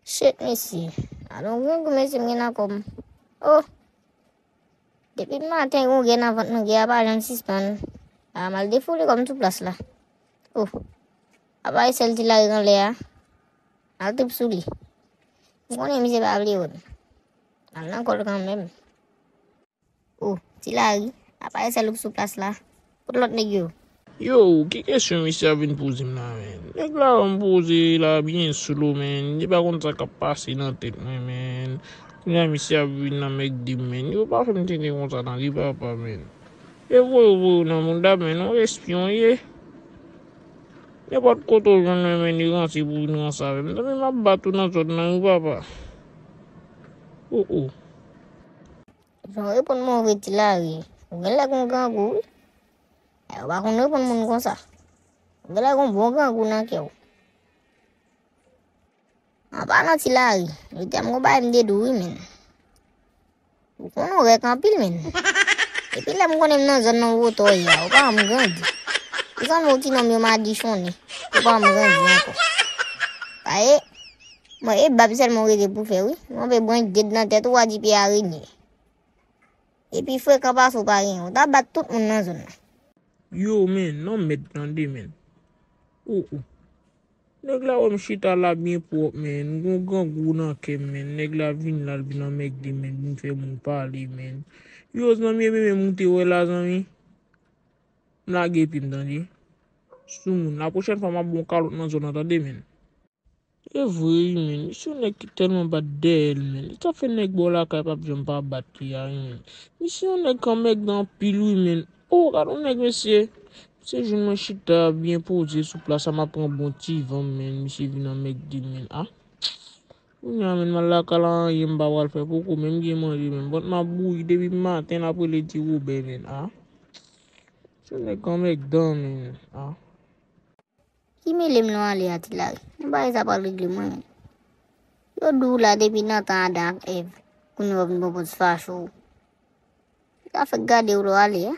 Shit, missy. I don't want to miss him come. Oh, depuis matin, on gagne avant nous gagne pas un suspend. Ah, mal des fous comme tout place là. Oh, après celle qui l'a dans l'air. Al tip souli. On est mis à aller on. On encore quand même. Oh, tu l'as eu. Après celle sous place là. Pour l'autre nègre. Yo, ki kesyon mi se avin pouze m nan men? Nèk la m pouze la bien solo men. Di pa kon sa ka pase nan tet men. Kounya mi se avin nan mek dim men. Yo pa fèm tene kon sa nan li pa men. E voyo nan moun da men. On espyon ye. Ne pat koto jan men ni gansi pou nan sa men. Dami ma batou nan sot nan yo papa. Oh. J'en réponds mon vêtu là. On gagne la con gangou. On va qu'on répond mon comme ça. On gagne la con bon gangou nan kyo. En parlant de là, je t'aime qu'on va me dédouiller, men. Ou qu'on aurait qu'un pile, men. Et puis là, je connais dans zone non voto, on va me grandir. Ils ont qui n'ont pas dit chonné. On va me grandir encore. Aïe, moi, et bab seulement rete pour faire, oui. On va prendre des dans tête ou à dire puis araignée. Et puis, il faut qu'on passe au pari. On va battre tout le monde dans zone. Yo men, non met nan de men. Oh. Nèg la om chita la bien pour men. Gon gangou nan kem men. Nèg la vin la nan mek di men. Moun fè moun parler men. Yo nan mi men monte wè la zami. La gepim dan di. Sou moun la prochaine fois ma bon kalot nan zone tande men. E vwe men. Mission nèg ki tellement bad del men. Ça fait nèg bo la kay pa jom pa batti ya men. Mission nèg kan mek dan pilou men. Oh, regardons nèg monsieur. C'est je me chita bien posé sous place, ça m'a pris un bon petit vent, men. Monsieur vient avec des men. Ah, on a men mal la kala yemba wal fait beaucoup, même qui manger, men. Bon, ma bouille depuis matin après les petits roubé, men. Ah, je n'ai qu'un mec dans, men. Ah. Qui me l'aime non aller à Tilari? On va ça pas régler moi. Yo dou là depuis Nathan Adam Eve. Qu'on va venir pour se faire chaud. Ça fait garder où aller, hein?